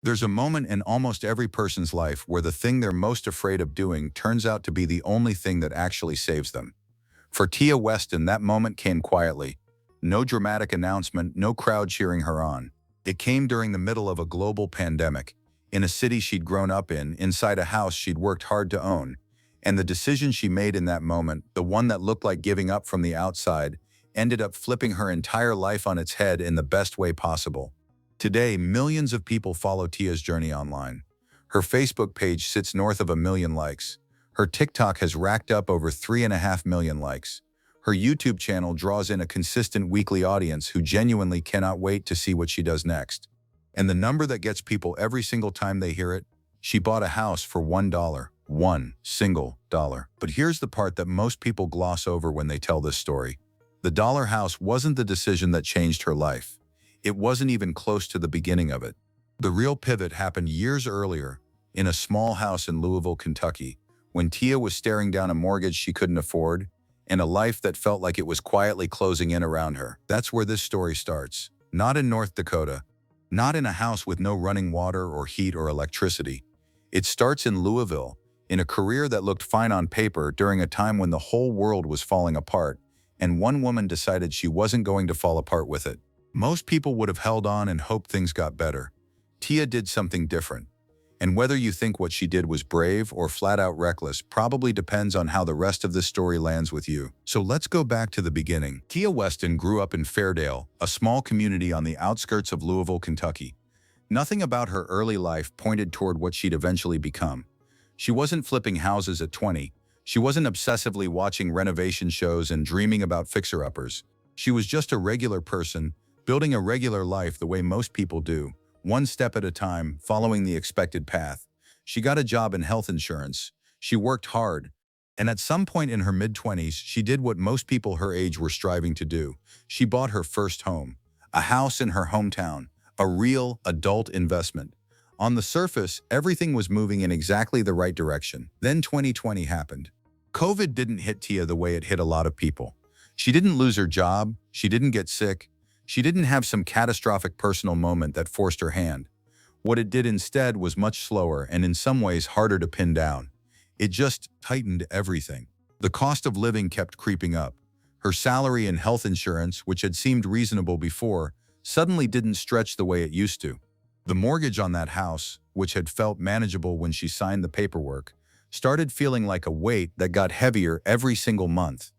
There's a moment in almost every person's life where the thing they're most afraid of doing turns out to be the only thing that actually saves them. For Tia Weston, that moment came quietly. No dramatic announcement, no crowd cheering her on. It came during the middle of a global pandemic, in a city she'd grown up in, inside a house she'd worked hard to own. And the decision she made in that moment, the one that looked like giving up from the outside, ended up flipping her entire life on its head in the best way possible. Today, millions of people follow Tia's journey online. Her Facebook page sits north of 1 million likes. Her TikTok has racked up over 3.5 million likes. Her YouTube channel draws in a consistent weekly audience who genuinely cannot wait to see what she does next. And the number that gets people every single time they hear it: she bought a house for $1. One single dollar. But here's the part that most people gloss over when they tell this story. The dollar house wasn't the decision that changed her life. It wasn't even close to the beginning of it. The real pivot happened years earlier, in a small house in Louisville, Kentucky, when Tia was staring down a mortgage she couldn't afford and a life that felt like it was quietly closing in around her. That's where this story starts. Not in North Dakota, not in a house with no running water or heat or electricity. It starts in Louisville, in a career that looked fine on paper during a time when the whole world was falling apart, and one woman decided she wasn't going to fall apart with it. Most people would have held on and hoped things got better. Tia did something different. And whether you think what she did was brave or flat out reckless probably depends on how the rest of this story lands with you. So let's go back to the beginning. Tia Weston grew up in Fairdale, a small community on the outskirts of Louisville, Kentucky. Nothing about her early life pointed toward what she'd eventually become. She wasn't flipping houses at 20. She wasn't obsessively watching renovation shows and dreaming about fixer-uppers. She was just a regular person, building a regular life the way most people do, one step at a time, following the expected path. She got a job in health insurance. She worked hard. And at some point in her mid-20s, she did what most people her age were striving to do. She bought her first home, a house in her hometown, a real adult investment. On the surface, everything was moving in exactly the right direction. Then 2020 happened. COVID didn't hit Tia the way it hit a lot of people. She didn't lose her job. She didn't get sick. She didn't have some catastrophic personal moment that forced her hand. What it did instead was much slower and in some ways harder to pin down. It just tightened everything. The cost of living kept creeping up. Her salary and health insurance, which had seemed reasonable before, suddenly didn't stretch the way it used to. The mortgage on that house, which had felt manageable when she signed the paperwork, started feeling like a weight that got heavier every single month.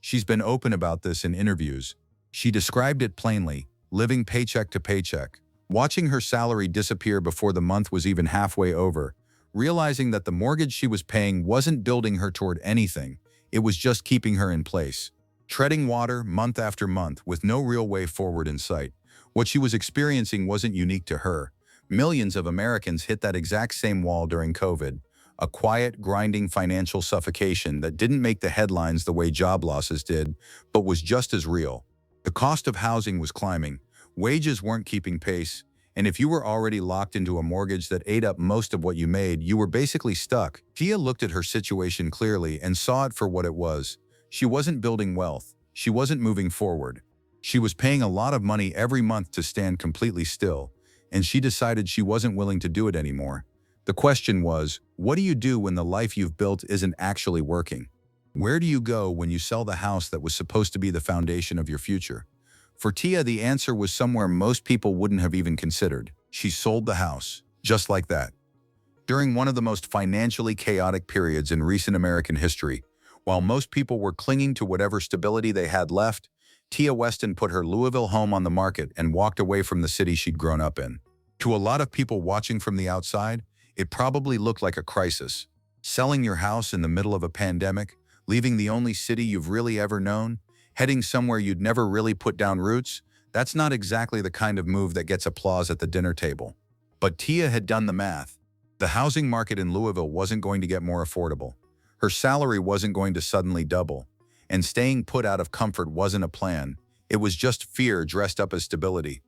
She's been open about this in interviews. She described it plainly, living paycheck to paycheck, watching her salary disappear before the month was even halfway over, realizing that the mortgage she was paying wasn't building her toward anything, it was just keeping her in place. Treading water month after month with no real way forward in sight. What she was experiencing wasn't unique to her. Millions of Americans hit that exact same wall during COVID, a quiet, grinding financial suffocation that didn't make the headlines the way job losses did, but was just as real. The cost of housing was climbing, wages weren't keeping pace, and if you were already locked into a mortgage that ate up most of what you made, you were basically stuck. Tia looked at her situation clearly and saw it for what it was. She wasn't building wealth. She wasn't moving forward. She was paying a lot of money every month to stand completely still, and she decided she wasn't willing to do it anymore. The question was, what do you do when the life you've built isn't actually working? Where do you go when you sell the house that was supposed to be the foundation of your future? For Tia, the answer was somewhere most people wouldn't have even considered. She sold the house, just like that. During one of the most financially chaotic periods in recent American history, while most people were clinging to whatever stability they had left, Tia Weston put her Louisville home on the market and walked away from the city she'd grown up in. To a lot of people watching from the outside, it probably looked like a crisis. Selling your house in the middle of a pandemic, leaving the only city you've really ever known, heading somewhere you'd never really put down roots, that's not exactly the kind of move that gets applause at the dinner table. But Tia had done the math. The housing market in Louisville wasn't going to get more affordable. Her salary wasn't going to suddenly double. And staying put out of comfort wasn't a plan. It was just fear dressed up as stability.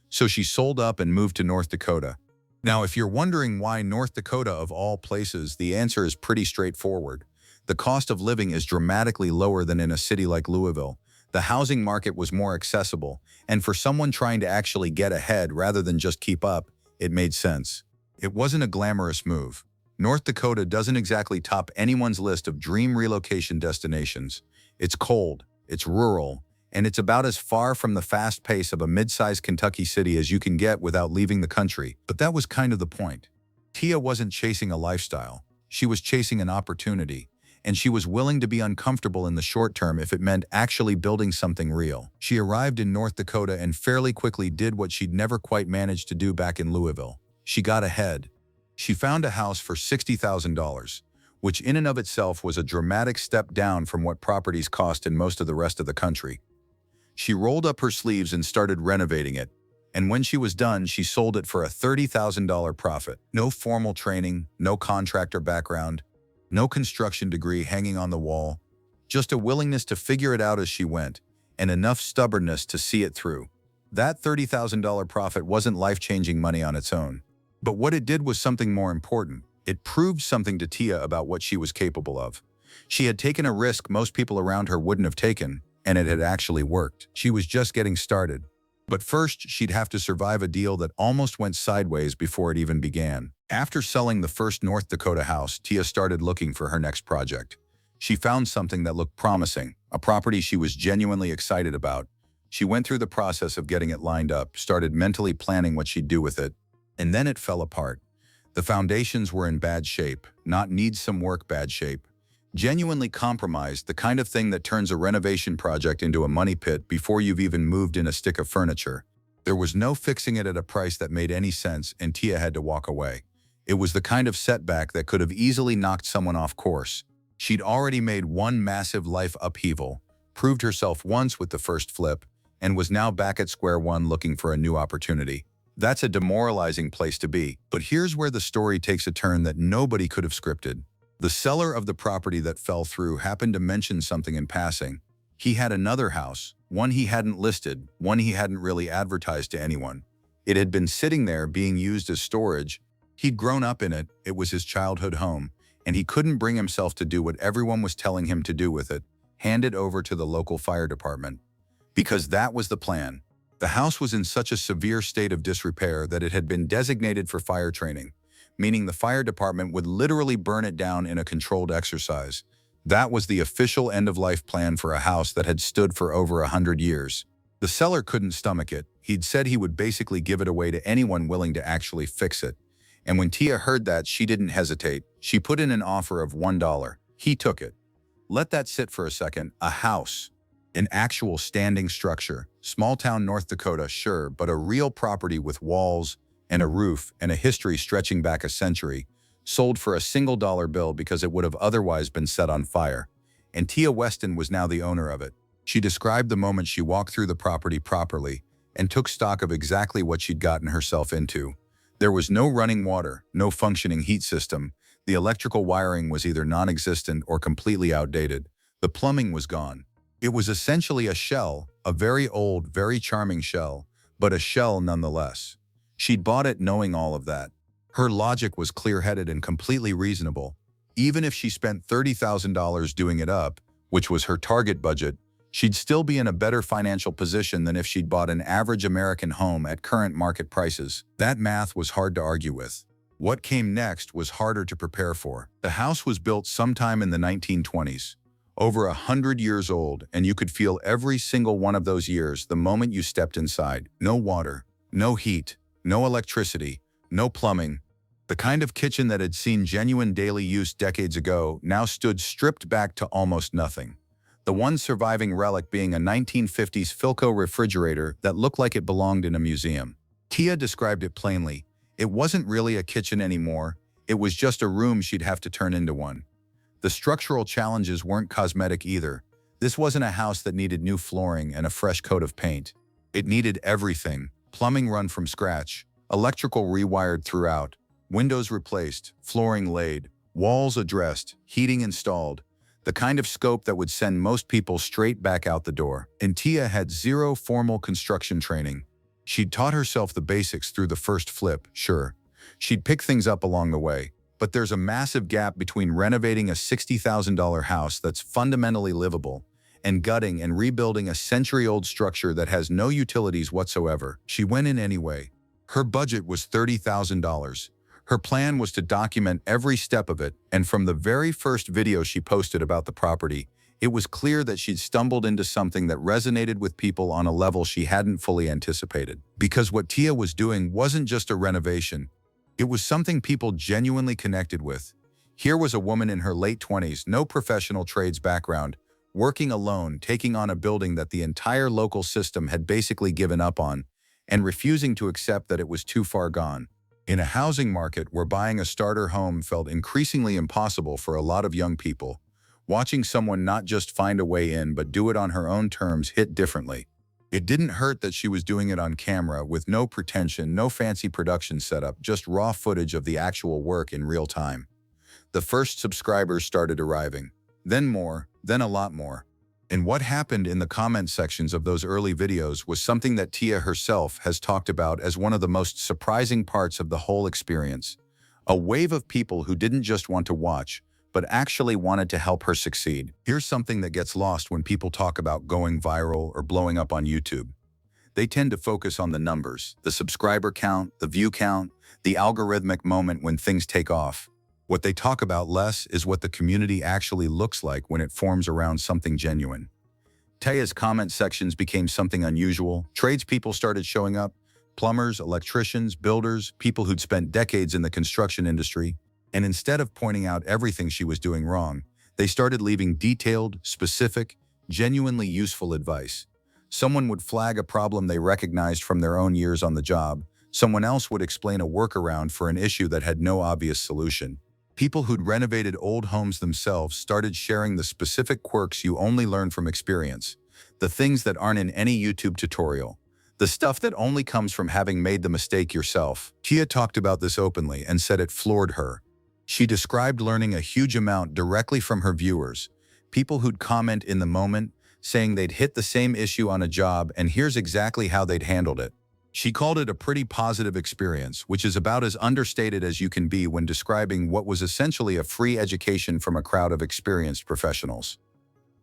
So she sold up and moved to North Dakota. Now, if you're wondering why North Dakota of all places, the answer is pretty straightforward. The cost of living is dramatically lower than in a city like Louisville. The housing market was more accessible, and for someone trying to actually get ahead rather than just keep up, it made sense. It wasn't a glamorous move. North Dakota doesn't exactly top anyone's list of dream relocation destinations. It's cold, it's rural, and it's about as far from the fast pace of a mid-sized Kentucky city as you can get without leaving the country. But that was kind of the point. Tia wasn't chasing a lifestyle. She was chasing an opportunity, and she was willing to be uncomfortable in the short term if it meant actually building something real. She arrived in North Dakota and fairly quickly did what she'd never quite managed to do back in Louisville. She got ahead. She found a house for $60,000, which in and of itself was a dramatic step down from what properties cost in most of the rest of the country. She rolled up her sleeves and started renovating it, and when she was done, she sold it for a $30,000 profit. No formal training, no contractor background, no construction degree hanging on the wall, just a willingness to figure it out as she went, and enough stubbornness to see it through. That $30,000 profit wasn't life-changing money on its own. But what it did was something more important. It proved something to Tia about what she was capable of. She had taken a risk most people around her wouldn't have taken, and it had actually worked. She was just getting started. But first, she'd have to survive a deal that almost went sideways before it even began. After selling the first North Dakota house, Tia started looking for her next project. She found something that looked promising, a property she was genuinely excited about. She went through the process of getting it lined up, started mentally planning what she'd do with it, and then it fell apart. The foundations were in bad shape, not needs some work bad shape. Genuinely compromised, the kind of thing that turns a renovation project into a money pit before you've even moved in a stick of furniture. There was no fixing it at a price that made any sense, and Tia had to walk away. It was the kind of setback that could have easily knocked someone off course. She'd already made one massive life upheaval, proved herself once with the first flip, and was now back at square one looking for a new opportunity. That's a demoralizing place to be. But here's where the story takes a turn that nobody could have scripted. The seller of the property that fell through happened to mention something in passing. He had another house, one he hadn't listed, one he hadn't really advertised to anyone. It had been sitting there being used as storage. He'd grown up in it, it was his childhood home, and he couldn't bring himself to do what everyone was telling him to do with it, hand it over to the local fire department. Because that was the plan. The house was in such a severe state of disrepair that it had been designated for fire training, meaning the fire department would literally burn it down in a controlled exercise. That was the official end-of-life plan for a house that had stood for over 100 years. The seller couldn't stomach it. He'd said he would basically give it away to anyone willing to actually fix it. And when Tia heard that, she didn't hesitate. She put in an offer of $1. He took it. Let that sit for a second. A house. An actual standing structure. Small-town North Dakota, sure, but a real property with walls and a roof and a history stretching back a century, sold for a single dollar bill because it would have otherwise been set on fire. And Tia Weston was now the owner of it. She described the moment she walked through the property properly and took stock of exactly what she'd gotten herself into. There was no running water, no functioning heat system. The electrical wiring was either non-existent or completely outdated. The plumbing was gone. It was essentially a shell, a very old, very charming shell, but a shell nonetheless. She'd bought it knowing all of that. Her logic was clear-headed and completely reasonable. Even if she spent $30,000 doing it up, which was her target budget, she'd still be in a better financial position than if she'd bought an average American home at current market prices. That math was hard to argue with. What came next was harder to prepare for. The house was built sometime in the 1920s. Over 100 years old, and you could feel every single one of those years the moment you stepped inside. No water, no heat, no electricity, no plumbing. The kind of kitchen that had seen genuine daily use decades ago now stood stripped back to almost nothing. The one surviving relic being a 1950s Philco refrigerator that looked like it belonged in a museum. Tia described it plainly. It wasn't really a kitchen anymore. It was just a room she'd have to turn into one. The structural challenges weren't cosmetic either. This wasn't a house that needed new flooring and a fresh coat of paint. It needed everything. Plumbing run from scratch, electrical rewired throughout, windows replaced, flooring laid, walls addressed, heating installed. The kind of scope that would send most people straight back out the door. And Tia had zero formal construction training. She'd taught herself the basics through the first flip, sure. She'd pick things up along the way. But there's a massive gap between renovating a $60,000 house that's fundamentally livable and gutting and rebuilding a century-old structure that has no utilities whatsoever. She went in anyway. Her budget was $30,000. Her plan was to document every step of it, and from the very first video she posted about the property, it was clear that she'd stumbled into something that resonated with people on a level she hadn't fully anticipated. Because what Tia was doing wasn't just a renovation, it was something people genuinely connected with. Here was a woman in her late 20s, no professional trades background, working alone, taking on a building that the entire local system had basically given up on, and refusing to accept that it was too far gone. In a housing market where buying a starter home felt increasingly impossible for a lot of young people, watching someone not just find a way in but do it on her own terms hit differently. It didn't hurt that she was doing it on camera with no pretension, no fancy production setup, just raw footage of the actual work in real time. The first subscribers started arriving, then more, then a lot more. And what happened in the comment sections of those early videos was something that Tia herself has talked about as one of the most surprising parts of the whole experience. A wave of people who didn't just want to watch, but actually wanted to help her succeed. Here's something that gets lost when people talk about going viral or blowing up on YouTube. They tend to focus on the numbers, the subscriber count, the view count, the algorithmic moment when things take off. What they talk about less is what the community actually looks like when it forms around something genuine. Tia's comment sections became something unusual. Tradespeople started showing up, plumbers, electricians, builders, people who'd spent decades in the construction industry. And instead of pointing out everything she was doing wrong, they started leaving detailed, specific, genuinely useful advice. Someone would flag a problem they recognized from their own years on the job. Someone else would explain a workaround for an issue that had no obvious solution. People who'd renovated old homes themselves started sharing the specific quirks you only learn from experience, the things that aren't in any YouTube tutorial, the stuff that only comes from having made the mistake yourself. Tia talked about this openly and said it floored her. She described learning a huge amount directly from her viewers, people who'd comment in the moment, saying they'd hit the same issue on a job and here's exactly how they'd handled it. She called it a pretty positive experience, which is about as understated as you can be when describing what was essentially a free education from a crowd of experienced professionals.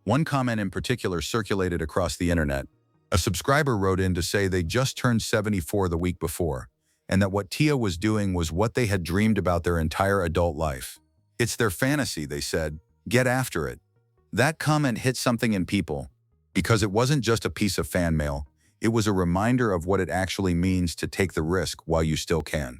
One comment in particular circulated across the internet. A subscriber wrote in to say they just turned 74 the week before, and that what Tia was doing was what they had dreamed about their entire adult life. It's their fantasy, they said. Get after it. That comment hit something in people, because it wasn't just a piece of fan mail. It was a reminder of what it actually means to take the risk while you still can.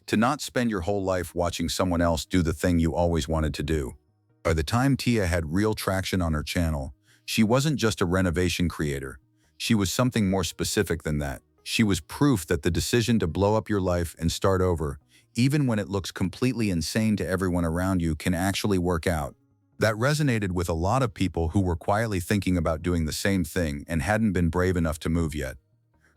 To not spend your whole life watching someone else do the thing you always wanted to do. By the time Tia had real traction on her channel, she wasn't just a renovation creator. She was something more specific than that. She was proof that the decision to blow up your life and start over, even when it looks completely insane to everyone around you, can actually work out. That resonated with a lot of people who were quietly thinking about doing the same thing and hadn't been brave enough to move yet.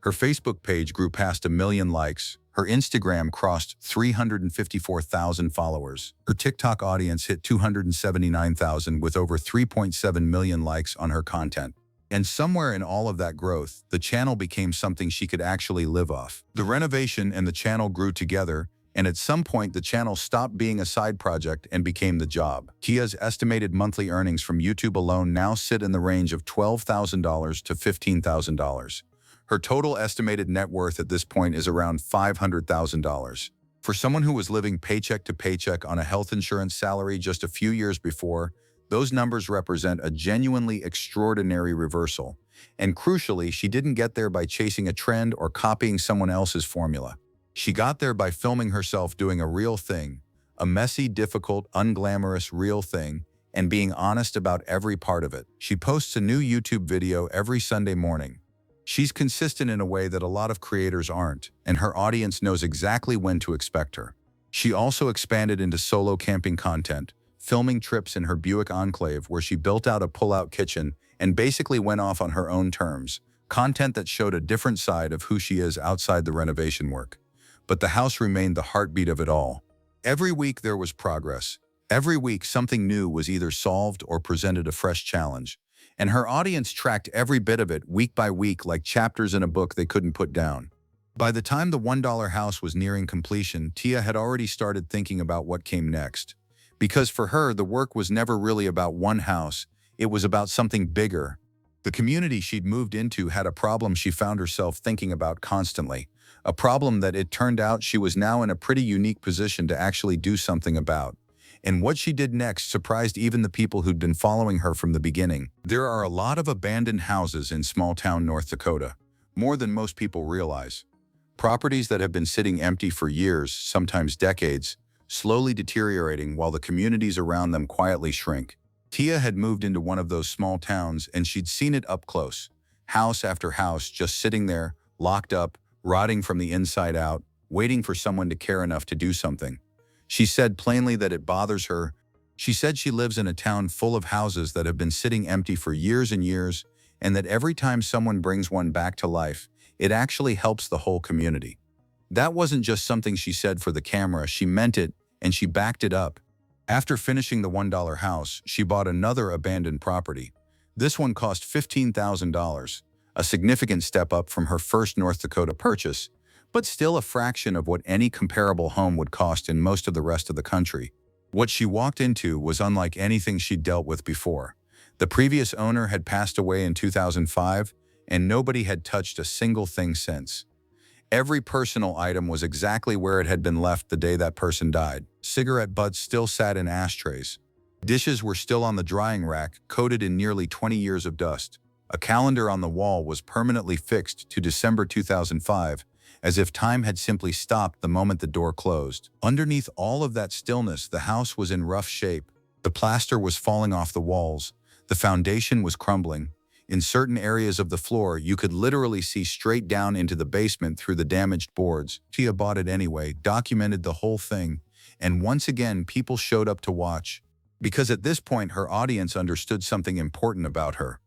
Her Facebook page grew past 1 million likes. Her Instagram crossed 354,000 followers. Her TikTok audience hit 279,000 with over 3.7 million likes on her content. And somewhere in all of that growth, the channel became something she could actually live off. The renovation and the channel grew together, and at some point the channel stopped being a side project and became the job. Tia's estimated monthly earnings from YouTube alone now sit in the range of $12,000 to $15,000. Her total estimated net worth at this point is around $500,000. For someone who was living paycheck to paycheck on a health insurance salary just a few years before, those numbers represent a genuinely extraordinary reversal. And crucially, she didn't get there by chasing a trend or copying someone else's formula. She got there by filming herself doing a real thing, a messy, difficult, unglamorous real thing, and being honest about every part of it. She posts a new YouTube video every Sunday morning. She's consistent in a way that a lot of creators aren't, and her audience knows exactly when to expect her. She also expanded into solo camping content, filming trips in her Buick Enclave where she built out a pull-out kitchen and basically went off on her own terms, content that showed a different side of who she is outside the renovation work. But the house remained the heartbeat of it all. Every week there was progress. Every week something new was either solved or presented a fresh challenge. And her audience tracked every bit of it week by week like chapters in a book they couldn't put down. By the time the $1 house was nearing completion, Tia had already started thinking about what came next. Because for her, the work was never really about one house, it was about something bigger. The community she'd moved into had a problem she found herself thinking about constantly. a problem that it turned out she was now in a pretty unique position to actually do something about. And what she did next surprised even the people who'd been following her from the beginning. There are a lot of abandoned houses in small-town North Dakota, more than most people realize. Properties that have been sitting empty for years, sometimes decades, slowly deteriorating while the communities around them quietly shrink. Tia had moved into one of those small towns and she'd seen it up close. House after house just sitting there, locked up, rotting from the inside out, waiting for someone to care enough to do something. She said plainly that it bothers her. She said she lives in a town full of houses that have been sitting empty for years and years, and that every time someone brings one back to life, it actually helps the whole community. That wasn't just something she said for the camera, she meant it, and she backed it up. After finishing the $1 house, she bought another abandoned property. This one cost $15,000, a significant step up from her first North Dakota purchase, but still a fraction of what any comparable home would cost in most of the rest of the country. What she walked into was unlike anything she'd dealt with before. The previous owner had passed away in 2005, and nobody had touched a single thing since. Every personal item was exactly where it had been left the day that person died. Cigarette butts still sat in ashtrays. Dishes were still on the drying rack, coated in nearly 20 years of dust. A calendar on the wall was permanently fixed to December 2005, as if time had simply stopped the moment the door closed. Underneath all of that stillness, the house was in rough shape. The plaster was falling off the walls. The foundation was crumbling. In certain areas of the floor, you could literally see straight down into the basement through the damaged boards. Tia bought it anyway, documented the whole thing, and once again, people showed up to watch. Because at this point, her audience understood something important about her.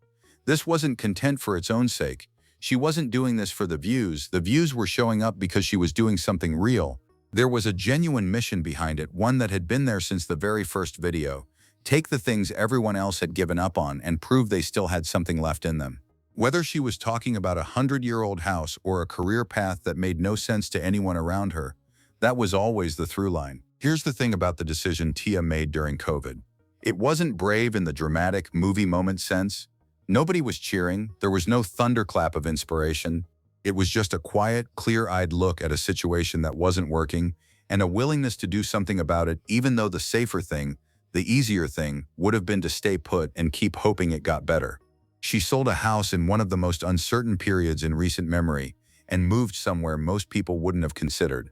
This wasn't content for its own sake. She wasn't doing this for the views. The views were showing up because she was doing something real. There was a genuine mission behind it, one that had been there since the very first video. Take the things everyone else had given up on and prove they still had something left in them. Whether she was talking about a 100-year-old house or a career path that made no sense to anyone around her, that was always the through line. Here's the thing about the decision Tia made during COVID. It wasn't brave in the dramatic movie moment sense. Nobody was cheering. There was no thunderclap of inspiration. It was just a quiet, clear-eyed look at a situation that wasn't working and a willingness to do something about it, even though the safer thing, the easier thing, would have been to stay put and keep hoping it got better. She sold a house in one of the most uncertain periods in recent memory and moved somewhere most people wouldn't have considered.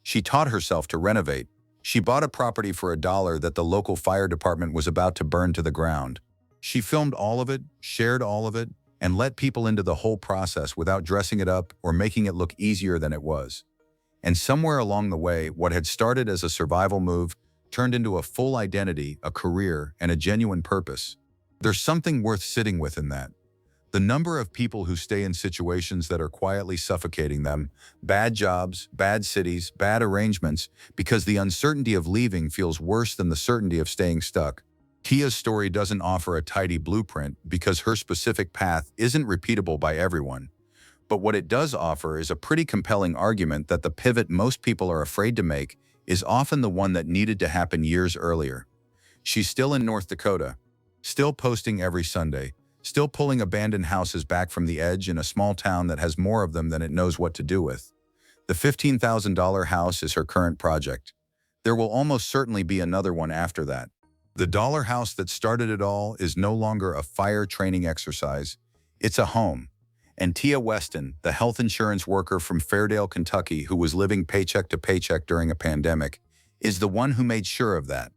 She taught herself to renovate. She bought a property for $1 that the local fire department was about to burn to the ground. She filmed all of it, shared all of it, and let people into the whole process without dressing it up or making it look easier than it was. And somewhere along the way, what had started as a survival move turned into a full identity, a career, and a genuine purpose. There's something worth sitting with in that. The number of people who stay in situations that are quietly suffocating them, bad jobs, bad cities, bad arrangements, because the uncertainty of leaving feels worse than the certainty of staying stuck. Tia's story doesn't offer a tidy blueprint because her specific path isn't repeatable by everyone. But what it does offer is a pretty compelling argument that the pivot most people are afraid to make is often the one that needed to happen years earlier. She's still in North Dakota, still posting every Sunday, still pulling abandoned houses back from the edge in a small town that has more of them than it knows what to do with. The $15,000 house is her current project. There will almost certainly be another one after that. The dollar house that started it all is no longer a fire training exercise. It's a home. And Tia Weston, the health insurance worker from Fairdale, Kentucky, who was living paycheck to paycheck during a pandemic, is the one who made sure of that.